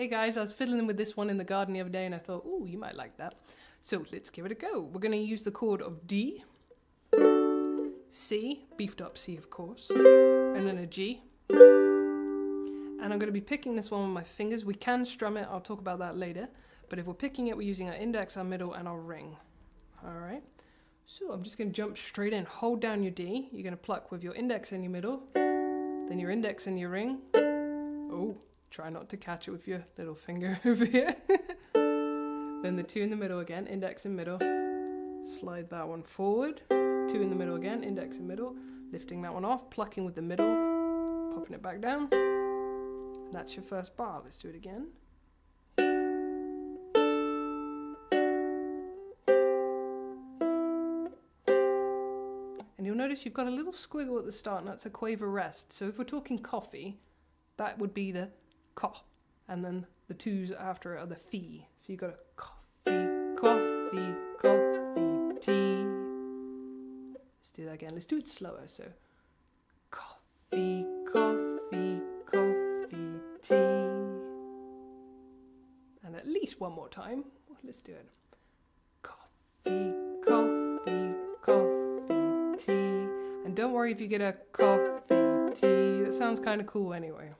hey guys, I was fiddling with this one in the garden the other day and I thought, ooh, you might like that. So let's give it a go. We're going to use the chord of D, C, beefed up C of course, and then a G. And I'm going to be picking this one with my fingers. We can strum it, I'll talk about that later. But if we're picking it, we're using our index, our middle, and our ring. Alright, so I'm just going to jump straight in. Hold down your D. You're going to pluck with your index and your middle, then your index and your ring. Oh, try not to catch it with your little finger over here. Then the 2 in the middle again, index and middle. Slide that one forward. 2 in the middle again, index and middle. Lifting that one off, plucking with the middle, popping it back down. That's your first bar. Let's do it again. And you'll notice you've got a little squiggle at the start, and that's a quaver rest. So if we're talking coffee, that would be the co, and then the 2s after it are the fee. So you've got a coffee, coffee, coffee, tea. Let's do that again. Let's do it slower. So coffee, coffee, coffee, tea. And at least one more time. Let's do it. Coffee, coffee, coffee, tea. And don't worry if you get a coffee, tea. That sounds kind of cool anyway.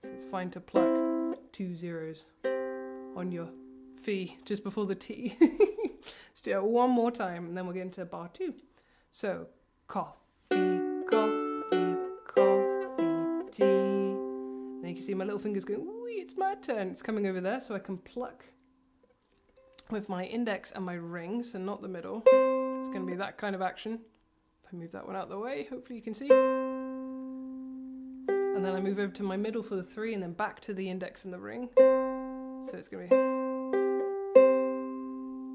So it's fine to pluck 2 zeros on your fee just before the T. Let's do it one more time and then we'll get into bar 2. So coffee, coffee, coffee, tea. Then you can see my little fingers going, ooh, it's my turn. It's coming over there, so I can pluck with my index and my ring, so not the middle. It's going to be that kind of action. If I move that one out of the way, hopefully you can see. And then I move over to my middle for the 3 and then back to the index and the ring. So it's going to be...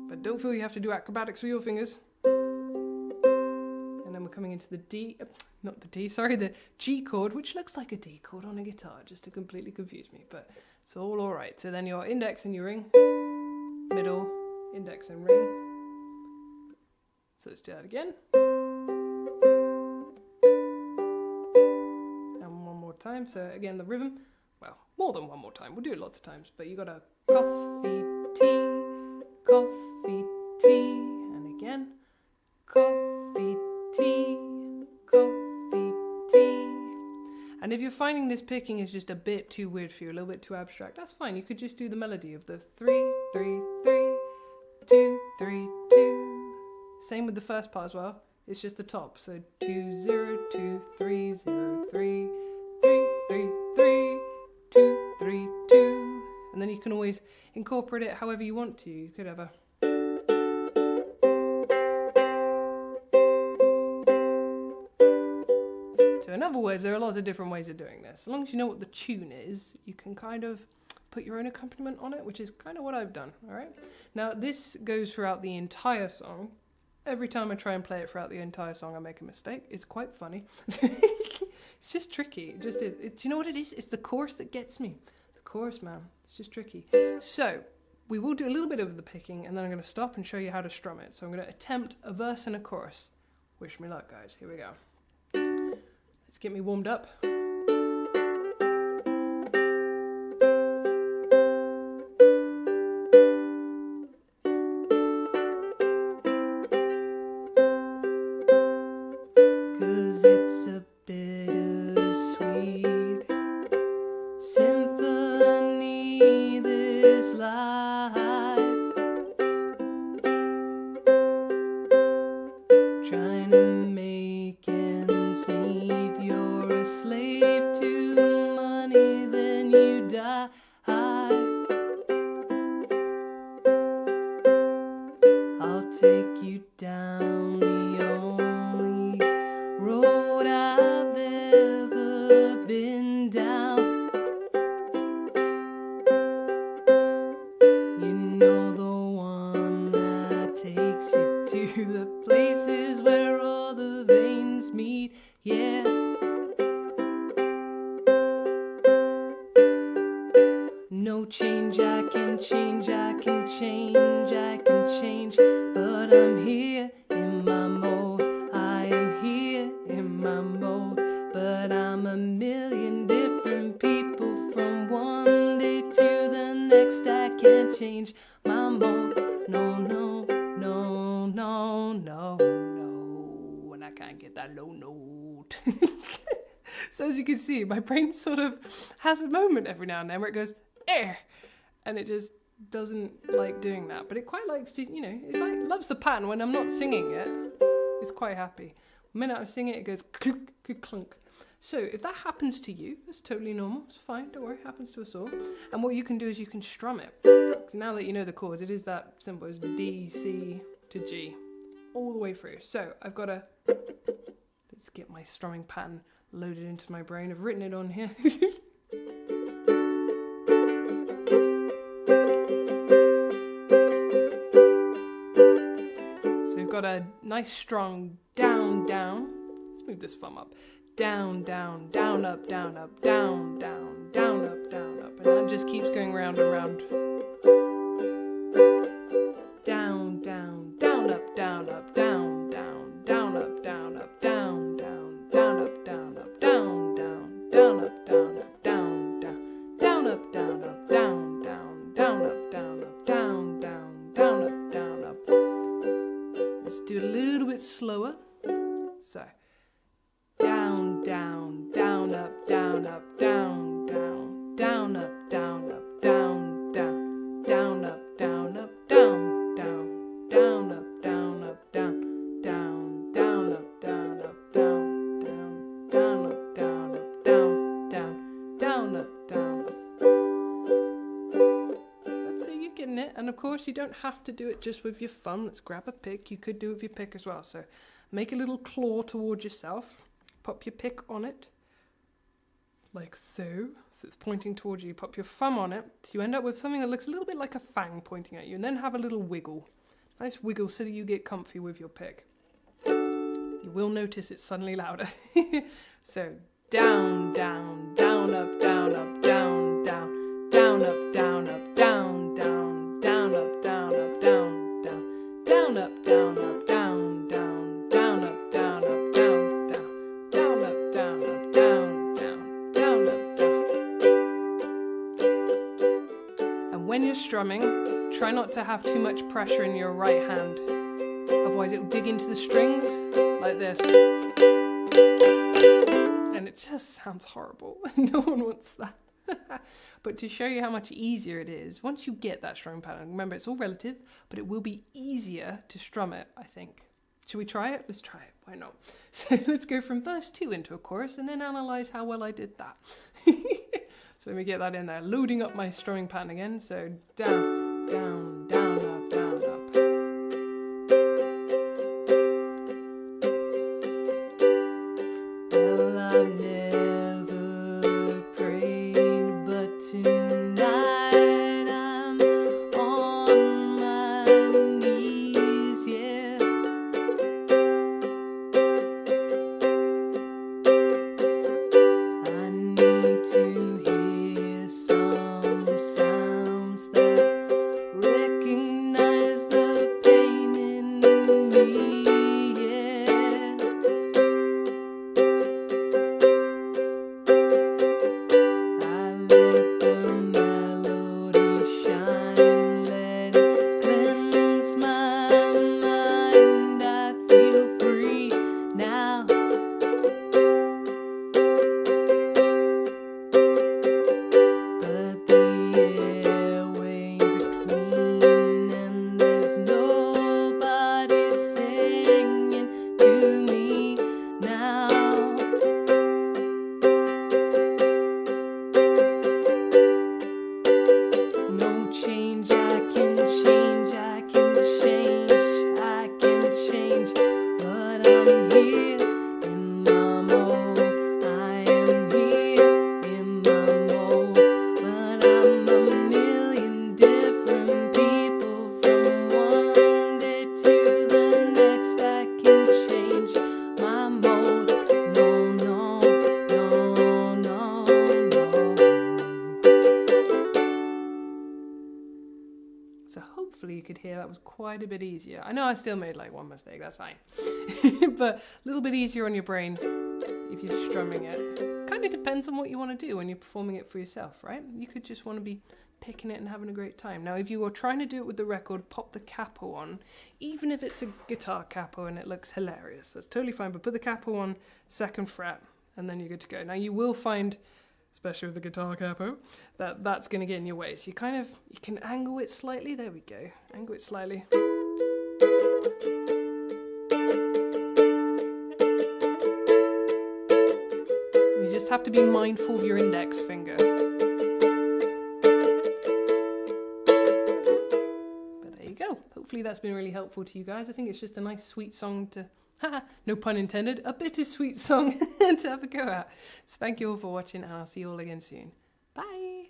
But don't feel you have to do acrobatics with your fingers. And then we're coming into the D, not the D, sorry, the G chord, which looks like a D chord on a guitar, just to completely confuse me, but it's all alright. So then your index and your ring, middle, index and ring. So let's do that again. And one more time. So again, the rhythm, well, more than one more time. We'll do it lots of times, but you got a coffee, tea, and again, coffee, tea, coffee, tea. And if you're finding this picking is just a bit too weird for you, a little bit too abstract, that's fine. You could just do the melody of the 3, 3, 3, 2, 3, 2. Same with the first part as well. It's just the top. So 2, 0, 2, 3, 0, 3, 3, 3, 3, 2, 3, 2. And then you can always incorporate it however you want to. You could have a... So in other words, there are lots of different ways of doing this. As long as you know what the tune is, you can kind of put your own accompaniment on it, which is kind of what I've done, all right? Now, this goes throughout the entire song. Every time I try and play it throughout the entire song, I make a mistake. It's quite funny. It's just tricky. It just is. Do you know what it is? It's the chorus that gets me. The chorus, man. It's just tricky. So we will do a little bit of the picking, and then I'm going to stop and show you how to strum it. So I'm going to attempt a verse and a chorus. Wish me luck, guys. Here we go. Let's get me warmed up. Cause it's a bittersweet symphony, this life. Trying to make ends meet, you're a slave to money, then you die. I'll take you down the only road I've ever been down. You know, the one that takes you to the places where all the veins meet, yeah. No change, I can change, I can change, I can change, but I'm here in my mode. I am here in my mode, but I'm a million different people from one day to the next. get that low note. So as you can see, my brain sort of has a moment every now and then where it goes, eh, and it just doesn't like doing that. But it quite likes to, you know, it like loves the pattern. When I'm not singing it, it's quite happy. The minute I sing it, it goes clunk, clunk, clunk. So if that happens to you, that's totally normal. It's fine, don't worry, it happens to us all. And what you can do is you can strum it. So now that you know the chords, it is that simple. It's D, C to G, all the way through. So I've got to, let's get my strumming pattern loaded into my brain. I've written it on here. So we've got a nice strong down, down. Let's move this thumb up. Down, down, down, up, down, up, down, down, down, up, down, up. And that just keeps going round and round. Down, down, down, up, down, up, down, down, down, up, down, up, down, down, down, up, down, up, down, down, down, up, down, up, down, down, down, up, down, up, down, down, down, up, down, up, down, down, down, up, down, up. Let's do a little bit slower. So. Down, down, down, up, down, up, down, down, down, up, down, up, down, down, down, up, down, up, down, down, down, up, down, up, down, down, down, up, down, up, down, down, down, up, down, up, down, down, down, up, down, up. That's it, you're getting it. And of course, you don't have to do it just with your thumb. Let's grab a pick. You could do it with your pick as well. So make a little claw towards yourself. Pop your pick on it, like so. So it's pointing towards you. Pop your thumb on it. So you end up with something that looks a little bit like a fang pointing at you. And then have a little wiggle. Nice wiggle so that you get comfy with your pick. You will notice it's suddenly louder. So down, down, down, up, down, up, down, down, down, up, down, up, down, down, down, up, down, up, down, down, down, up, down, up, down, down, down, up, down, up, down, down, down, up, down, up, down, down, down, up, down. And when you're strumming, try not to have too much pressure in your right hand. Otherwise it'll dig into the strings like this. And it just sounds horrible. No one wants that. But to show you how much easier it is, once you get that strumming pattern, remember it's all relative, but it will be easier to strum it, I think. Should we try it? Let's try it. Why not? So let's go from verse 2 into a chorus and then analyze how well I did that. So let me get that in there. Loading up my strumming pattern again. So down, down, down, up, down, up. Well, I've never prayed, but tonight I'm on my knees, yeah. I need to hear some sounds that recognize the pain in me, yeah. I let the melody shine, let it cleanse my mind. I feel free now. But the airwaves are clean and there's nobody singing to me now. No change, I can change, I can change, I can change. But I'm here in my mode, I am here in my mode. But I'm a million different people from one day to the next. I can change my mode. No, no, no, no, no. So hopefully you could hear that was quite a bit easier. I know I still made like one mistake, that's fine. But a little bit easier on your brain if you're strumming it. Kind of depends on what you want to do when you're performing it for yourself, right? You could just want to be picking it and having a great time. Now, if you are trying to do it with the record, pop the capo on, even if it's a guitar capo and it looks hilarious. That's totally fine, but put the capo on 2nd fret, and then you're good to go. Now, you will find, especially with the guitar capo, that that's going to get in your way. So you can angle it slightly. There we go. Angle it slightly. You just have to be mindful of your index finger. Hopefully that's been really helpful to you guys. I think it's just a nice sweet song to, no pun intended, a bittersweet song to have a go at. So thank you all for watching, and I'll see you all again soon. Bye!